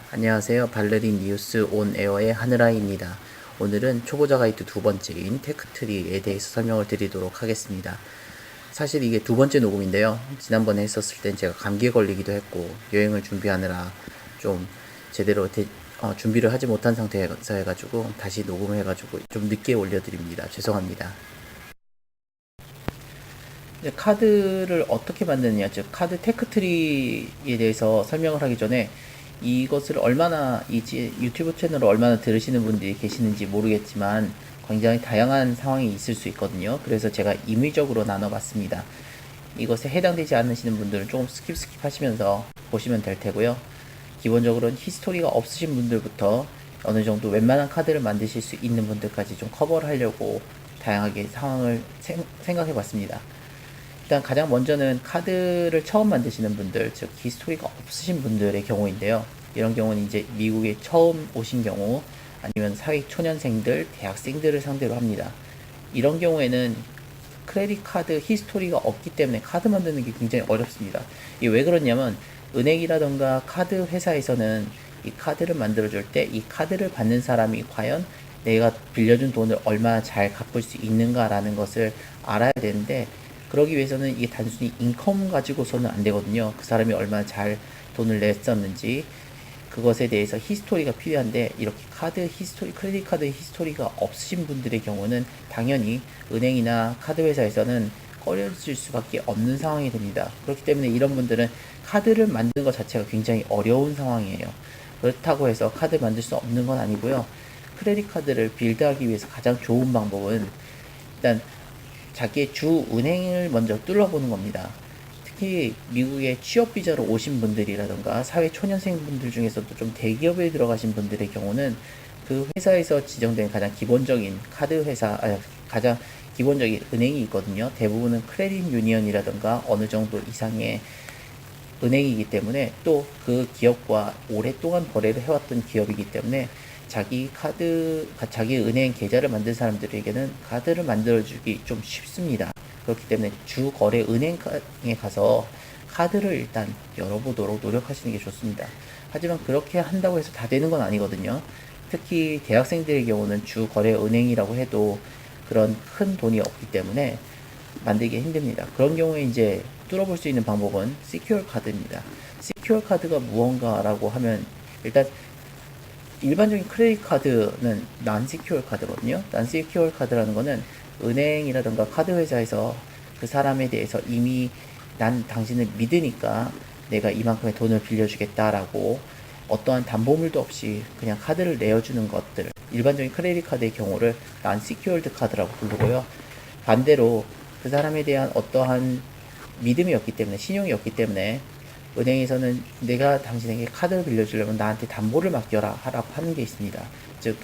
안녕하세요. 발레린 뉴스 온 에어의 하늘아이입니다. 오늘은 초보자 가이드 두 번째인 테크트리에 대해서 설명을 드리도록 하겠습니다. 사실 이게 두 번째 녹음인데요. 지난번에 했었을 땐 제가 감기에 걸리기도 했고 여행을 준비하느라 좀 제대로 준비를 하지 못한 상태에서 해가지고 다시 녹음을 해가지고 좀 늦게 올려드립니다. 죄송합니다. 이제 카드를 어떻게 만드느냐, 즉 카드 테크트리에 대해서 설명을 하기 전에 이것을 얼마나 유튜브 채널을 얼마나 들으시는 분들이 계시는지 모르겠지만 굉장히 다양한 상황이 있을 수 있거든요. 그래서 제가 임의적으로 나눠봤습니다. 이것에 해당되지 않으시는 분들은 조금 스킵 하시면서 보시면 될 테고요. 기본적으로는 히스토리가 없으신 분들부터 어느 정도 웬만한 카드를 만드실 수 있는 분들까지 좀 커버를 하려고 다양하게 상황을 생각해 봤습니다. 일단 가장 먼저는 카드를 처음 만드시는 분들, 즉 히스토리가 없으신 분들의 경우인데요. 이런 경우는 이제 미국에 처음 오신 경우 아니면 사회 초년생들, 대학생들을 상대로 합니다. 이런 경우에는 크레딧 카드 히스토리가 없기 때문에 카드 만드는 게 굉장히 어렵습니다. 이게 왜 그러냐면 은행이라던가 카드 회사에서는 이 카드를 만들어줄 때 이 카드를 받는 사람이 과연 내가 빌려준 돈을 얼마나 잘 갚을 수 있는가라는 것을 알아야 되는데, 그러기 위해서는 이게 단순히 인컴 가지고서는 안 되거든요. 그 사람이 얼마나 잘 돈을 냈었는지 그것에 대해서 히스토리가 필요한데, 이렇게 카드 히스토리, 크레딧 카드 히스토리가 없으신 분들의 경우는 당연히 은행이나 카드 회사에서는 꺼려질 수밖에 없는 상황이 됩니다. 그렇기 때문에 이런 분들은 카드를 만드는 것 자체가 굉장히 어려운 상황이에요. 그렇다고 해서 카드 만들 수 없는 건 아니고요. 크레딧 카드를 빌드하기 위해서 가장 좋은 방법은 일단 자기의 주 은행을 먼저 뚫어보는 겁니다. 특히 미국에 취업 비자로 오신 분들이라던가 사회 초년생 분들 중에서도 좀 대기업에 들어가신 분들의 경우는 그 회사에서 지정된 가장 기본적인 카드 회사, 가장 기본적인 은행이 있거든요. 대부분은 크레딧 유니언이라던가 어느 정도 이상의 은행이기 때문에, 또 그 기업과 오랫동안 거래를 해왔던 기업이기 때문에 자기 은행 계좌를 만든 사람들에게는 카드를 만들어주기 좀 쉽습니다. 그렇기 때문에 주 거래 은행에 가서 카드를 일단 열어보도록 노력하시는 게 좋습니다. 하지만 그렇게 한다고 해서 다 되는 건 아니거든요. 특히 대학생들의 경우는 주 거래 은행이라고 해도 그런 큰 돈이 없기 때문에 만들기 힘듭니다. 그런 경우에 이제 뚫어볼 수 있는 방법은 시큐어 카드입니다. 시큐어 카드가 무언가라고 하면, 일단 일반적인 크레딧 카드는 난시큐어 카드거든요. 난시큐어 카드라는 거는 은행이라든가 카드 회사에서 그 사람에 대해서 이미 난 당신을 믿으니까 내가 이만큼의 돈을 빌려주겠다라고 어떠한 담보물도 없이 그냥 카드를 내어주는 것들, 일반적인 크레딧 카드의 경우를 난시큐어드 카드라고 부르고요. 반대로 그 사람에 대한 어떠한 믿음이 없기 때문에, 신용이 없기 때문에 은행에서는 내가 당신에게 카드를 빌려주려면 나한테 담보를 맡겨라 하라고 하는 게 있습니다. 즉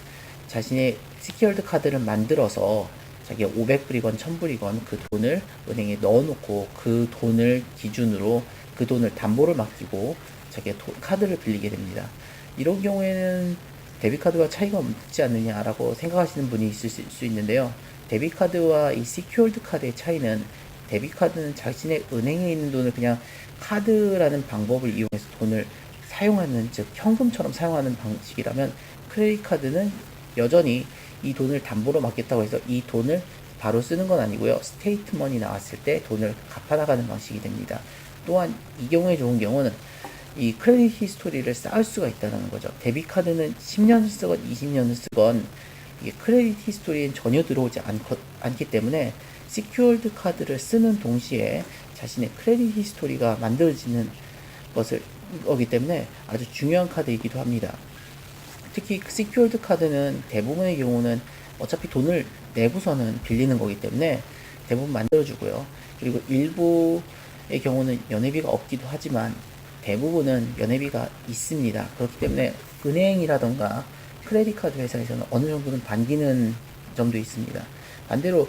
자신의 시큐어드 카드를 만들어서 자기가 500불이건 1000불이건 그 돈을 은행에 넣어놓고 그 돈을 기준으로 그 돈을 담보를 맡기고 자기가 카드를 빌리게 됩니다. 이런 경우에는 데비카드와 차이가 없지 않느냐라고 생각하시는 분이 있을 수 있는데요. 데비카드와 이 시큐어드 카드의 차이는, 데비카드는 자신의 은행에 있는 돈을 그냥 카드라는 방법을 이용해서 돈을 사용하는, 즉 현금처럼 사용하는 방식이라면, 크레딧 카드는 여전히 이 돈을 담보로 맡겼다고 해서 이 돈을 바로 쓰는 건 아니고요. 스테이트먼이 나왔을 때 돈을 갚아나가는 방식이 됩니다. 또한 이 경우에 좋은 경우는 이 크레딧 히스토리를 쌓을 수가 있다는 거죠. 데비카드는 10년을 쓰건 20년을 쓰건 이게 크레딧 히스토리엔 전혀 들어오지 않기 때문에 시큐어드 카드를 쓰는 동시에 자신의 크레딧 히스토리가 만들어지는 거기 때문에 아주 중요한 카드이기도 합니다. 특히 시큐어드 카드는 대부분의 경우는 어차피 돈을 내고서는 빌리는 거기 때문에 대부분 만들어주고요. 그리고 일부의 경우는 연회비가 없기도 하지만 대부분은 연회비가 있습니다. 그렇기 때문에 은행이라던가 크레딧 카드 회사에서는 어느 정도는 반기는 점도 있습니다. 반대로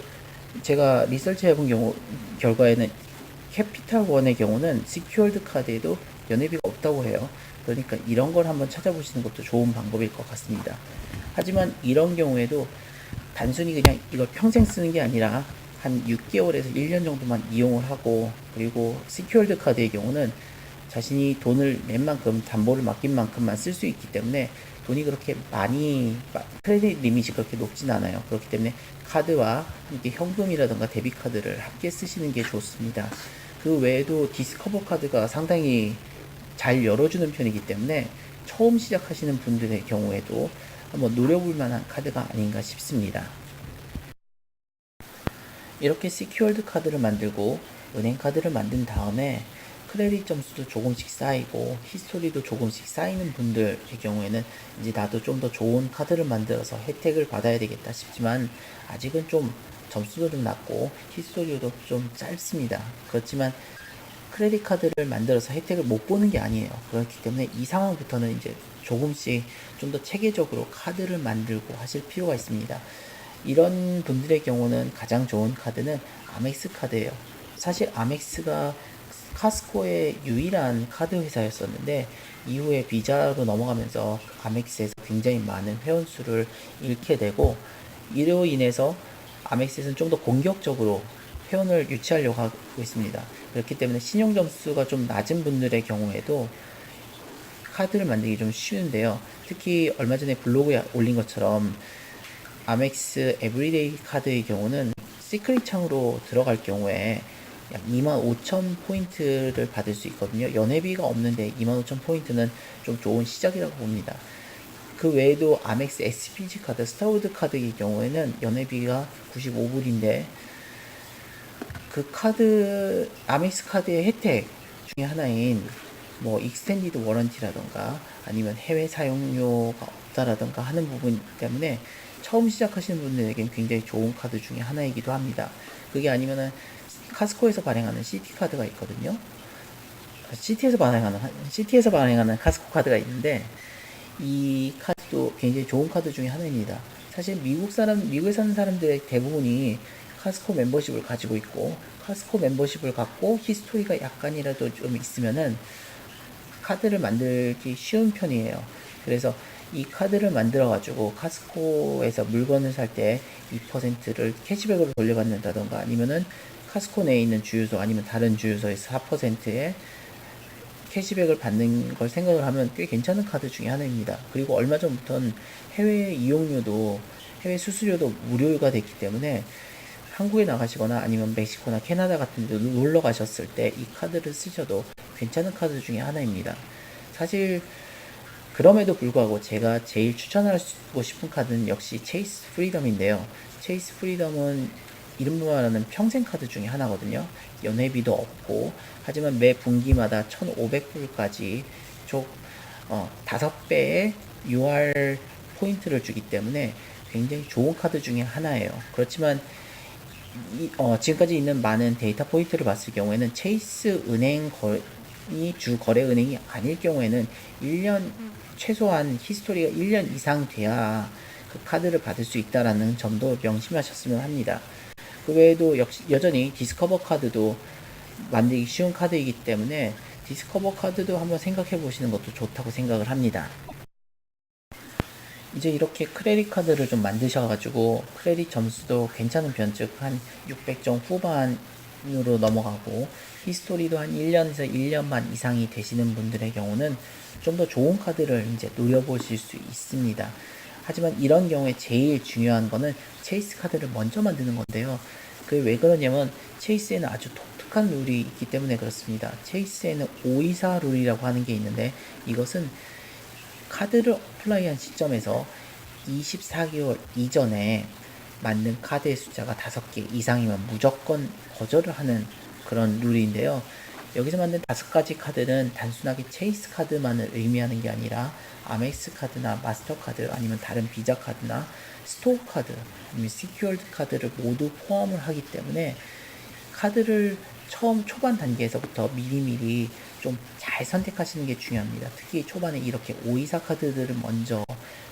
제가 리서치 해본 결과에는 캐피탈원의 경우는 시큐어드 카드에도 연회비가 없다고 해요. 그러니까 이런 걸 한번 찾아보시는 것도 좋은 방법일 것 같습니다. 하지만 이런 경우에도 단순히 그냥 이걸 평생 쓰는 게 아니라 한 6개월에서 1년 정도만 이용을 하고, 그리고 시큐어드 카드의 경우는 자신이 돈을 낸 만큼 담보를 맡긴 만큼만 쓸 수 있기 때문에 돈이 그렇게 많이 크레딧 리밋이 그렇게 높진 않아요. 그렇기 때문에 카드와 함께 현금이라든가 데뷔 카드를 함께 쓰시는 게 좋습니다. 그 외에도 디스커버 카드가 상당히 잘 열어주는 편이기 때문에 처음 시작하시는 분들의 경우에도 한번 노려볼 만한 카드가 아닌가 싶습니다. 이렇게 시큐어드 카드를 만들고 은행 카드를 만든 다음에 크레딧 점수도 조금씩 쌓이고 히스토리도 조금씩 쌓이는 분들의 경우에는 이제 나도 좀 더 좋은 카드를 만들어서 혜택을 받아야 되겠다 싶지만 아직은 좀 점수도 좀 낮고 히스토리도 좀 짧습니다. 그렇지만 크레딧 카드를 만들어서 혜택을 못 보는 게 아니에요. 그렇기 때문에 이 상황부터는 이제 조금씩 좀 더 체계적으로 카드를 만들고 하실 필요가 있습니다. 이런 분들의 경우는 가장 좋은 카드는 아멕스 카드예요. 사실 아멕스가 카스코의 유일한 카드 회사였었는데 이후에 비자로 넘어가면서 아멕스에서 굉장히 많은 회원수를 잃게 되고 이로 인해서 아멕스에서는 좀 더 공격적으로 회원을 유치하려고 하고 있습니다. 그렇기 때문에 신용 점수가 좀 낮은 분들의 경우에도 카드를 만들기 좀 쉬운데요. 특히 얼마 전에 블로그에 올린 것처럼 아멕스 에브리데이 카드의 경우는 시크릿 창으로 들어갈 경우에 약 25,000포인트를 받을 수 있거든요. 연회비가 없는데 25,000포인트는 좀 좋은 시작이라고 봅니다. 그 외에도 아멕스 SPG 카드, 스타워드 카드의 경우에는 연회비가 95불인데 그 카드, 아멕스 카드의 혜택 중에 하나인 뭐 익스텐디드 워런티라던가 아니면 해외 사용료가 없다라던가 하는 부분 때문에 처음 시작하시는 분들에겐 굉장히 좋은 카드 중에 하나이기도 합니다. 그게 아니면은 카스코에서 발행하는 CT 카드가 있거든요. CT에서 발행하는 카스코 카드가 있는데 이 카드도 굉장히 좋은 카드 중에 하나입니다. 사실 미국에 사는 사람들의 대부분이 카스코 멤버십을 가지고 있고 카스코 멤버십을 갖고 히스토리가 약간이라도 좀 있으면은 카드를 만들기 쉬운 편이에요. 그래서 이 카드를 만들어 가지고 카스코에서 물건을 살 때 2%를 캐시백으로 돌려받는다던가 아니면은 카스코 내에 있는 주유소 아니면 다른 주유소에서 4%의 캐시백을 받는 걸 생각을 하면 꽤 괜찮은 카드 중에 하나입니다. 그리고 얼마 전부터는 해외 이용료도 해외 수수료도 무료가 됐기 때문에 한국에 나가시거나 아니면 멕시코나 캐나다 같은 데 놀러 가셨을 때 이 카드를 쓰셔도 괜찮은 카드 중에 하나입니다. 사실 그럼에도 불구하고 제가 제일 추천하고 싶은 카드는 역시 체이스 프리덤인데요. 체이스 프리덤은 이른바 말하는 평생 카드 중에 하나거든요. 연회비도 없고 하지만 매 분기마다 1,500불까지 총 5배의 UR 포인트를 주기 때문에 굉장히 좋은 카드 중에 하나예요. 그렇지만 지금까지 있는 많은 데이터 포인트를 봤을 경우에는 체이스 은행이 주 거래 은행이 아닐 경우에는 1년 최소한 히스토리가 1년 이상 돼야 그 카드를 받을 수 있다라는 점도 명심하셨으면 합니다. 그 외에도 역시 여전히 디스커버 카드도 만들기 쉬운 카드이기 때문에 디스커버 카드도 한번 생각해 보시는 것도 좋다고 생각을 합니다. 이제 이렇게 크레딧 카드를 좀 만드셔가지고 크레딧 점수도 괜찮은 편, 즉 한 600점 후반으로 넘어가고 히스토리도 한 1년에서 1년 반 이상이 되시는 분들의 경우는 좀 더 좋은 카드를 이제 노려보실 수 있습니다. 하지만 이런 경우에 제일 중요한 거는 체이스 카드를 먼저 만드는 건데요. 그게 왜 그러냐면 체이스에는 아주 독특한 룰이 있기 때문에 그렇습니다. 체이스에는 524 룰이라고 하는 게 있는데 이것은 카드를 어플라이한 시점에서 24개월 이전에 만든 카드의 숫자가 5개 이상이면 무조건 거절을 하는 그런 룰인데요. 여기서 만든 5가지 카드는 단순하게 체이스 카드만을 의미하는 게 아니라 아멕스 카드나 마스터 카드 아니면 다른 비자 카드나 스토어 카드 아니면 시큐어드 카드를 모두 포함을 하기 때문에 카드를 처음 초반 단계에서부터 미리미리 좀 잘 선택하시는 게 중요합니다. 특히 초반에 이렇게 524 카드들을 먼저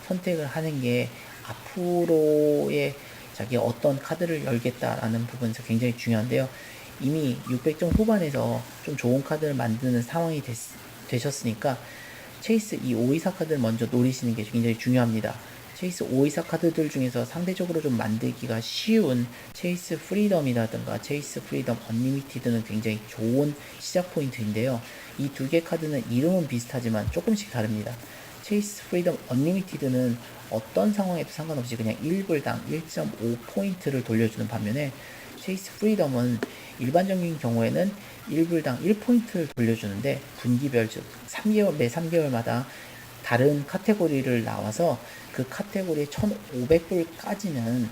선택을 하는 게 앞으로의 자기 어떤 카드를 열겠다라는 부분에서 굉장히 중요한데요. 이미 600점 후반에서 좀 좋은 카드를 만드는 상황이 되셨으니까 체이스 이 524 카드를 먼저 노리시는 게 굉장히 중요합니다. 체이스 524 카드들 중에서 상대적으로 좀 만들기가 쉬운 체이스 프리덤이라든가 체이스 프리덤 언리미티드는 굉장히 좋은 시작 포인트인데요. 이 두 개 카드는 이름은 비슷하지만 조금씩 다릅니다. 체이스 프리덤 언리미티드는 어떤 상황에도 상관없이 그냥 1불당 1.5포인트를 돌려주는 반면에 체이스 프리덤은 일반적인 경우에는 1불당 1포인트를 돌려주는데 분기별 즉 3개월 매 3개월마다 다른 카테고리를 나와서 그 카테고리에 1,500불까지는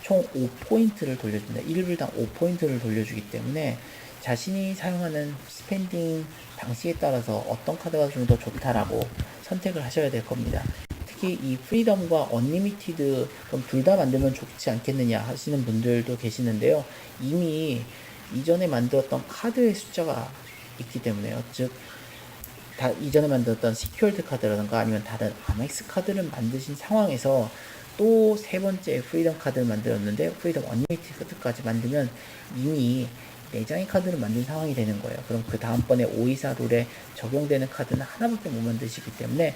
총 5포인트를 돌려준다. 1불당 5포인트를 돌려주기 때문에 자신이 사용하는 스펜딩 방식에 따라서 어떤 카드가 좀 더 좋다라고 선택을 하셔야 될 겁니다. 특히 이 프리덤과 언리미티드 그럼 둘 다 만들면 좋지 않겠느냐 하시는 분들도 계시는데요. 이미 이전에 만들었던 카드의 숫자가 있기 때문에요. 즉 이전에 만들었던 시큐얼드 카드라든가 아니면 다른 아멕스 카드를 만드신 상황에서 또 세 번째 프리덤 카드를 만들었는데 프리덤 언리미티드까지 만들면 이미 4장의 카드를 만든 상황이 되는 거예요. 그럼 그 다음번에 524 룰에 적용되는 카드는 하나밖에 못 만드시기 때문에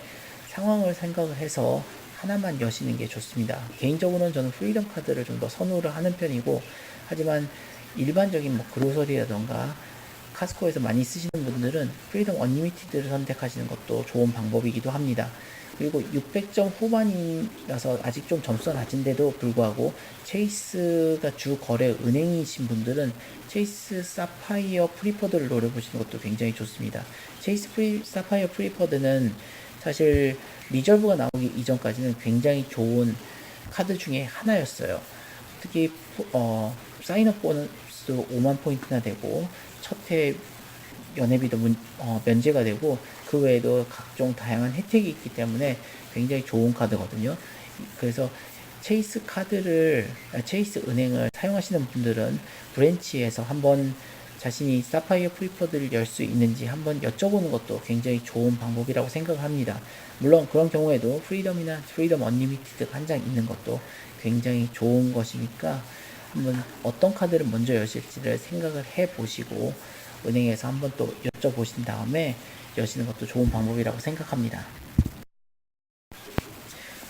상황을 생각을 해서 하나만 여시는 게 좋습니다. 개인적으로는 저는 프리덤 카드를 좀 더 선호를 하는 편이고, 하지만 일반적인 뭐 그로서리라던가 카스코에서 많이 쓰시는 분들은 프리덤 언리미티드를 선택하시는 것도 좋은 방법이기도 합니다. 그리고 600점 후반이라서 아직 좀 점수가 낮은데도 불구하고 체이스가 주 거래 은행이신 분들은 체이스 사파이어 프리퍼드를 노려보시는 것도 굉장히 좋습니다. 체이스 사파이어 프리퍼드는 사실 리저브가 나오기 이전까지는 굉장히 좋은 카드 중에 하나였어요. 특히 사인업 보너스 5만 포인트나 되고 첫해 연회비도 면제가 되고 그 외에도 각종 다양한 혜택이 있기 때문에 굉장히 좋은 카드거든요. 그래서 체이스 은행을 사용하시는 분들은 브랜치에서 한번 자신이 사파이어 프리퍼드를 열 수 있는지 한번 여쭤보는 것도 굉장히 좋은 방법이라고 생각을 합니다. 물론 그런 경우에도 프리덤이나 프리덤 언리미티드 한 장 있는 것도 굉장히 좋은 것이니까 한번 어떤 카드를 먼저 여실지를 생각을 해 보시고 은행에서 한번 또 여쭤보신 다음에 여시는 것도 좋은 방법이라고 생각합니다.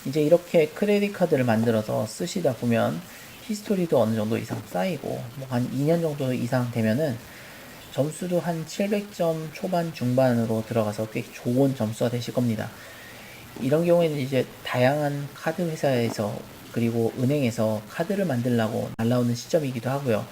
이제 이렇게 크레딧 카드를 만들어서 쓰시다 보면 히스토리도 어느 정도 이상 쌓이고 뭐 한 2년 정도 이상 되면은 점수도 한 700점 초반 중반으로 들어가서 꽤 좋은 점수가 되실 겁니다. 이런 경우에는 이제 다양한 카드 회사에서 그리고 은행에서 카드를 만들려고 날라오는 시점이기도 하고요.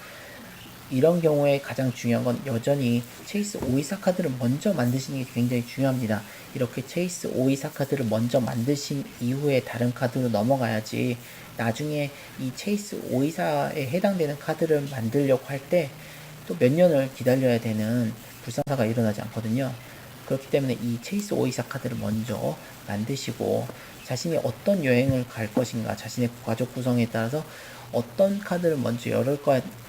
이런 경우에 가장 중요한 건 여전히 체이스 524 카드를 먼저 만드시는 게 굉장히 중요합니다. 이렇게 체이스 524 카드를 먼저 만드신 이후에 다른 카드로 넘어가야지 나중에 이 체이스 524에 해당되는 카드를 만들려고 할 때 또 몇 년을 기다려야 되는 불상사가 일어나지 않거든요. 그렇기 때문에 이 체이스 524 카드를 먼저 만드시고 자신이 어떤 여행을 갈 것인가, 자신의 가족 구성에 따라서 어떤 카드를 먼저 열을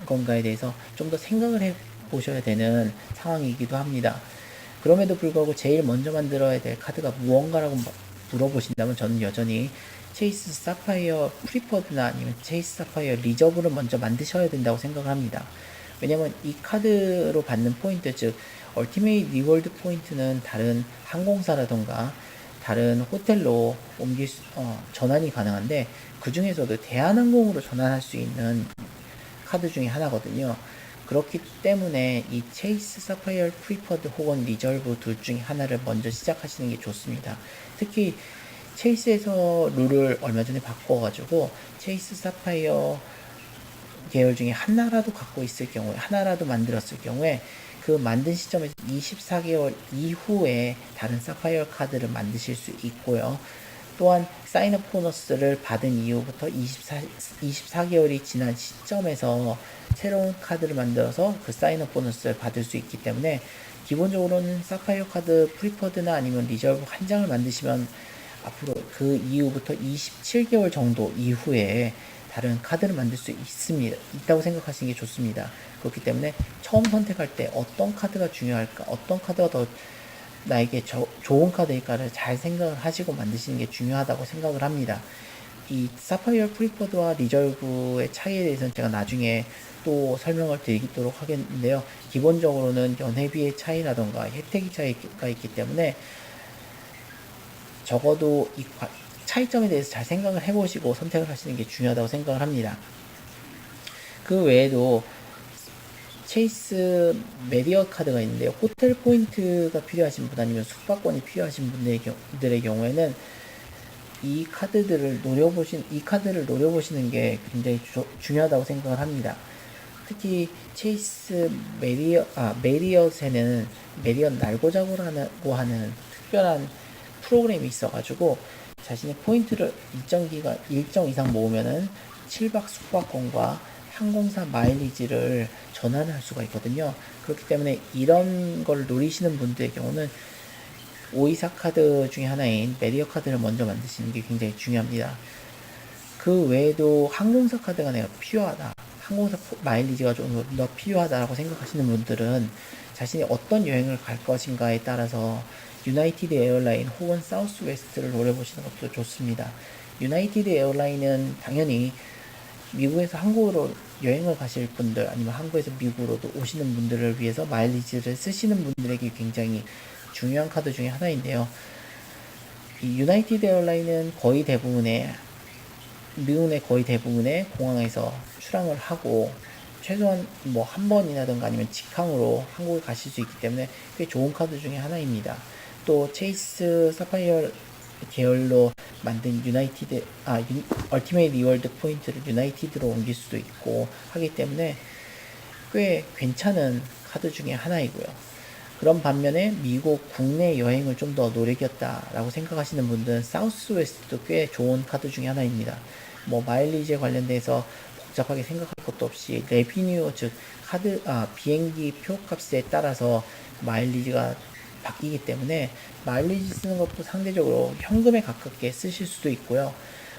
건가에 대해서 좀 더 생각을 해 보셔야 되는 상황이기도 합니다. 그럼에도 불구하고 제일 먼저 만들어야 될 카드가 무언가라고 물어보신다면 저는 여전히 체이스 사파이어 프리퍼드나 아니면 체이스 사파이어 리저브를 먼저 만드셔야 된다고 생각을 합니다. 왜냐면 이 카드로 받는 포인트, 즉 얼티메이트 리월드 포인트는 다른 항공사라던가 다른 호텔로 전환이 가능한데 그 중에서도 대한항공으로 전환할 수 있는 카드 중에 하나거든요. 그렇기 때문에 이 체이스 사파이어 프리퍼드 혹은 리저브 둘 중에 하나를 먼저 시작하시는 게 좋습니다. 특히 체이스에서 룰을 얼마 전에 바꿔가지고 체이스 사파이어 계열 중에 하나라도 갖고 있을 경우에, 하나라도 만들었을 경우에 그 만든 시점에서 24개월 이후에 다른 사파이어 카드를 만드실 수 있고요. 또한 사인업 보너스를 받은 이후부터 24개월이 지난 시점에서 새로운 카드를 만들어서 그 사인업 보너스를 받을 수 있기 때문에 기본적으로는 사파이어 카드 프리퍼드나 아니면 리저브 한 장을 만드시면 앞으로 그 이후부터 27개월 정도 이후에 다른 카드를 만들 수 있다고 생각하시는 게 좋습니다. 그렇기 때문에 처음 선택할 때 어떤 카드가 중요할까, 어떤 카드가 더 나에게 좋은 카드일까를 잘 생각을 하시고 만드시는 게 중요하다고 생각을 합니다. 이 사파이어 프리퍼드와 리저브의 차이에 대해서는 제가 나중에 또 설명을 드리도록 하겠는데요. 기본적으로는 연회비의 차이라던가 혜택의 차이가 있기 때문에 적어도 차이점에 대해서 잘 생각을 해보시고 선택을 하시는 게 중요하다고 생각을 합니다. 그 외에도 체이스 메리엇 카드가 있는데, 호텔 포인트가 필요하신 분 아니면 숙박권이 필요하신 분들의 경우에는 이 카드를 노려보시는 게 굉장히 중요하다고 생각을 합니다. 특히 체이스 메리엇에는 메리엇 날고자고라고 하는 특별한 프로그램이 있어가지고 자신의 포인트를 일정 이상 모으면은 7박 숙박권과 항공사 마일리지를 전환할 수가 있거든요. 그렇기 때문에 이런 걸 노리시는 분들의 경우는 오이사 카드 중에 하나인 메리엇 카드를 먼저 만드시는 게 굉장히 중요합니다. 그 외에도 항공사 카드가 내가 필요하다, 항공사 마일리지가 좀 더 필요하다라고 생각하시는 분들은 자신이 어떤 여행을 갈 것인가에 따라서 유나이티드 에어라인 혹은 사우스웨스트를 노려보시는 것도 좋습니다. 유나이티드 에어라인은 당연히 미국에서 한국으로 여행을 가실 분들 아니면 한국에서 미국으로도 오시는 분들을 위해서 마일리지를 쓰시는 분들에게 굉장히 중요한 카드 중에 하나인데요. 이 유나이티드 에어라인은 미국의 거의 대부분의 공항에서 출항을 하고 최소한 뭐 한 번이라든가 아니면 직항으로 한국에 가실 수 있기 때문에 꽤 좋은 카드 중에 하나입니다. 또 체이스 사파이어 계열로 만든 얼티메이트 리월드 포인트를 유나이티드로 옮길 수도 있고 하기 때문에 꽤 괜찮은 카드 중에 하나이고요. 그런 반면에 미국 국내 여행을 좀 더 노리겠다라고 생각하시는 분들은 사우스웨스트도 꽤 좋은 카드 중에 하나입니다. 뭐 마일리지에 관련돼서 복잡하게 생각할 것도 없이 레비뉴, 즉 비행기 표값에 따라서 마일리지가 바뀌기 때문에 마일리지 쓰는 것도 상대적으로 현금에 가깝게 쓰실 수도 있고요.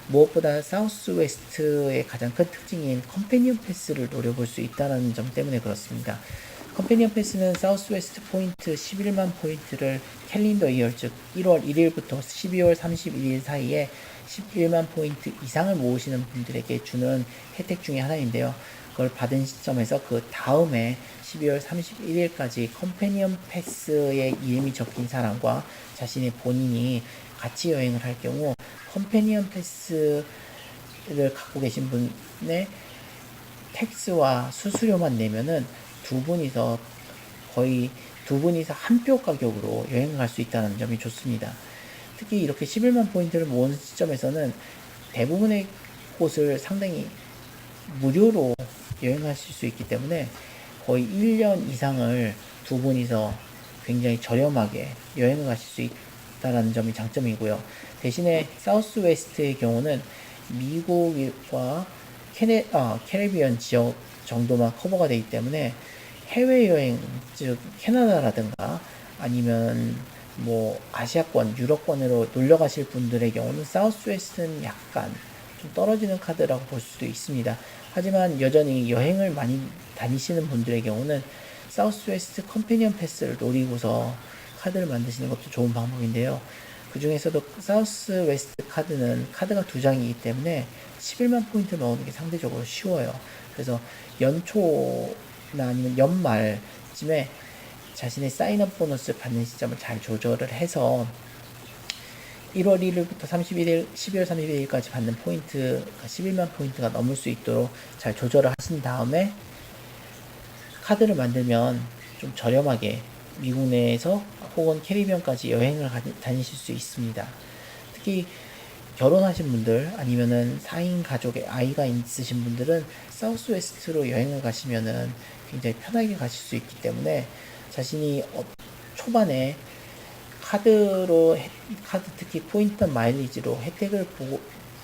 무엇보다 사우스웨스트의 가장 큰 특징인 컴패니언 패스를 노려볼 수 있다는 점 때문에 그렇습니다. 컴패니언 패스는 사우스웨스트 포인트 11만 포인트를 캘린더 이어, 즉 1월 1일부터 12월 31일 사이에 11만 포인트 이상을 모으시는 분들에게 주는 혜택 중에 하나인데요. 그걸 받은 시점에서 그 다음에 12월 31일까지 컴패니언 패스에 이름이 적힌 사람과 본인이 같이 여행을 할 경우 컴패니언 패스를 갖고 계신 분의 텍스와 수수료만 내면은 두 분이서 한 표 가격으로 여행을 갈 수 있다는 점이 좋습니다. 특히 이렇게 11만 포인트를 모은 시점에서는 대부분의 곳을 상당히 무료로 여행하실 수 있기 때문에 거의 1년 이상을 두 분이서 굉장히 저렴하게 여행을 가실 수 있다는 점이 장점이고요. 대신에 사우스웨스트의 경우는 미국과 캐리비안 지역 정도만 커버가 되기 때문에 해외여행, 즉 캐나다라든가 아니면 뭐 아시아권, 유럽권으로 놀러 가실 분들의 경우는 사우스웨스트는 약간 좀 떨어지는 카드라고 볼 수도 있습니다. 하지만 여전히 여행을 많이 다니시는 분들의 경우는 사우스웨스트 컴패니언 패스를 노리고서 카드를 만드시는 것도 좋은 방법인데요. 그 중에서도 사우스웨스트 카드는 카드가 두 장이기 때문에 11만 포인트 넣는 게 상대적으로 쉬워요. 그래서 연초나 아니면 연말쯤에 자신의 사인업 보너스 받는 시점을 잘 조절을 해서 1월 1일부터 12월 31일까지 받는 포인트가 11만 포인트가 넘을 수 있도록 잘 조절을 하신 다음에 카드를 만들면 좀 저렴하게 미국 내에서 혹은 캐리비안까지 여행을 다니실 수 있습니다. 특히 결혼하신 분들 아니면은 4인 가족에 아이가 있으신 분들은 사우스웨스트로 여행을 가시면은 굉장히 편하게 가실 수 있기 때문에 자신이 초반에 특히 포인트 마일리지로 혜택을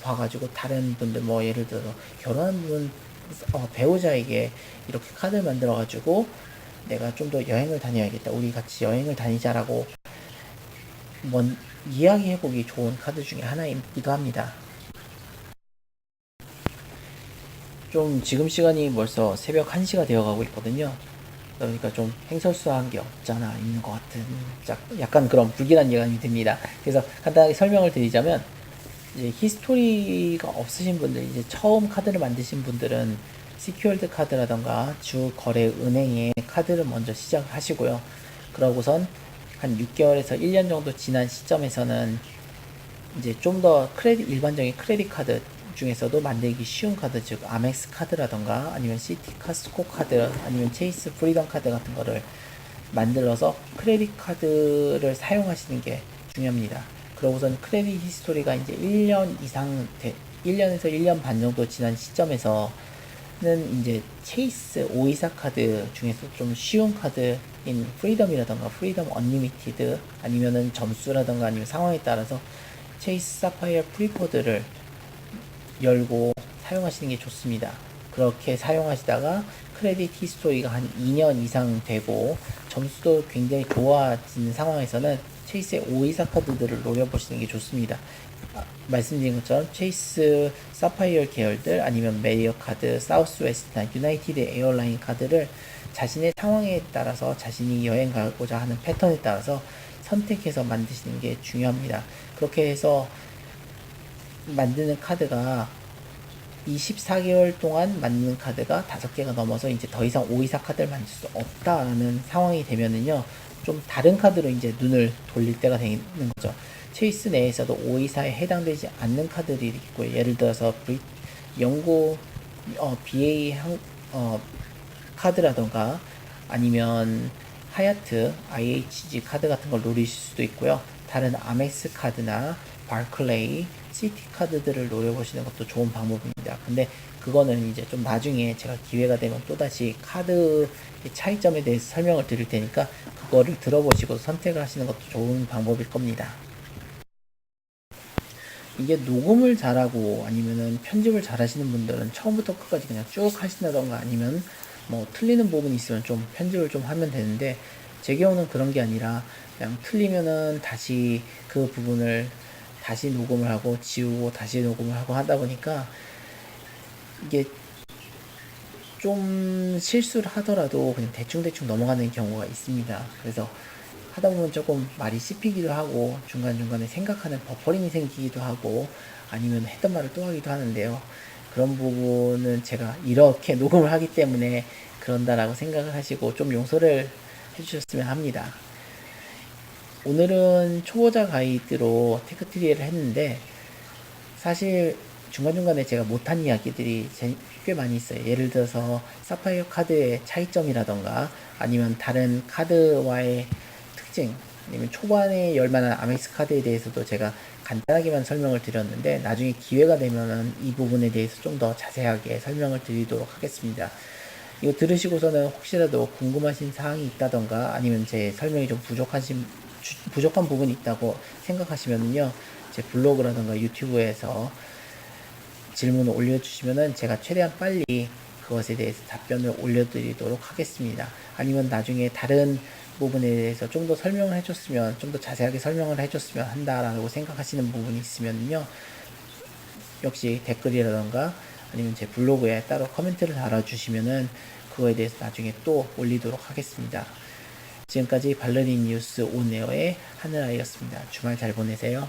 봐가지고 다른 분들 뭐 예를 들어 결혼한 분 배우자에게 이렇게 카드를 만들어가지고 내가 좀 더 여행을 다녀야겠다, 우리 같이 여행을 다니자라고 이야기해보기 좋은 카드 중에 하나이기도 합니다. 좀 지금 시간이 벌써 새벽 1시가 되어가고 있거든요. 그러니까 좀 횡설수설한 게 없잖아 있는 것 같은 약간 그런 불길한 예감이 듭니다. 그래서 간단하게 설명을 드리자면, 이제 히스토리가 없으신 분들, 이제 처음 카드를 만드신 분들은 시큐어드 카드라던가 주 거래 은행의 카드를 먼저 시작을 하시고요. 그러고선 한 6개월에서 1년 정도 지난 시점에서는 이제 좀 더 일반적인 크레딧 카드 중에서도 만들기 쉬운 카드, 즉 아멕스 카드라던가 아니면 시티카스코 카드 아니면 체이스 프리덤 카드 같은 거를 만들어서 크레딧 카드를 사용하시는 게 중요합니다. 그러고선 크레딧 히스토리가 이제 1년 이상 1년에서 1년 반 정도 지난 시점에서는 이제 체이스 524 카드 중에서 좀 쉬운 카드인 프리덤이라던가 프리덤 언리미티드 아니면은 점수라던가 아니면 상황에 따라서 체이스 사파이어 프리포드를 열고 사용하시는 게 좋습니다. 그렇게 사용하시다가 크레딧 히스토리가 한 2년 이상 되고 점수도 굉장히 좋아지는 상황에서는 체이스의 524 카드들을 노려보시는 게 좋습니다. 말씀드린 것처럼 체이스 사파이어 계열들 아니면 메리어 카드, 사우스웨스트나 유나이티드 에어라인 카드를 자신의 상황에 따라서 자신이 여행 가고자 하는 패턴에 따라서 선택해서 만드시는 게 중요합니다. 그렇게 해서 만드는 카드가 24개월 동안 만드는 카드가 5개가 넘어서 이제 더 이상 524 카드를 만들 수 없다는 상황이 되면은요, 좀 다른 카드로 이제 눈을 돌릴 때가 되는 거죠. 체이스 내에서도 524에 해당되지 않는 카드들이 있고요. 예를 들어서 영구 BA 카드라던가 아니면 하얏트 IHG 카드 같은 걸 노리실 수도 있고요. 다른 아멕스 카드나 바클레이, 시티 카드들을 노려보시는 것도 좋은 방법입니다. 근데 그거는 이제 좀 나중에 제가 기회가 되면 또다시 카드의 차이점에 대해서 설명을 드릴 테니까 그거를 들어보시고 선택을 하시는 것도 좋은 방법일 겁니다. 이게 녹음을 잘하고 아니면은 편집을 잘하시는 분들은 처음부터 끝까지 그냥 쭉 하신다던가 아니면 뭐 틀리는 부분이 있으면 좀 편집을 좀 하면 되는데, 제 경우는 그런 게 아니라 그냥 틀리면은 다시 그 부분을 다시 녹음을 하고 지우고 다시 녹음을 하고 하다 보니까 이게 좀 실수를 하더라도 그냥 대충대충 넘어가는 경우가 있습니다. 그래서 하다 보면 조금 말이 씹히기도 하고 중간중간에 생각하는 버퍼링이 생기기도 하고 아니면 했던 말을 또 하기도 하는데요. 그런 부분은 제가 이렇게 녹음을 하기 때문에 그런다라고 생각을 하시고 좀 용서를 해주셨으면 합니다. 오늘은 초보자 가이드로 테크트리를 했는데 사실 중간중간에 제가 못한 이야기들이 꽤 많이 있어요. 예를 들어서 사파이어 카드의 차이점이라던가 아니면 다른 카드와의 특징, 아니면 초반에 열만한 아멕스 카드에 대해서도 제가 간단하게만 설명을 드렸는데 나중에 기회가 되면은 이 부분에 대해서 좀 더 자세하게 설명을 드리도록 하겠습니다. 이거 들으시고서는 혹시라도 궁금하신 사항이 있다던가 아니면 제 설명이 좀 부족한 부분이 있다고 생각하시면은요, 제 블로그라던가 유튜브에서 질문을 올려주시면은 제가 최대한 빨리 그것에 대해서 답변을 올려드리도록 하겠습니다. 아니면 나중에 다른 부분에 대해서 좀 더 설명을 해줬으면, 좀 더 자세하게 설명을 해줬으면 한다라고 생각하시는 부분이 있으면요, 역시 댓글이라던가 아니면 제 블로그에 따로 코멘트를 달아주시면은 그거에 대해서 나중에 또 올리도록 하겠습니다. 지금까지 발레린 뉴스 온에어의 하늘아이였습니다. 주말 잘 보내세요.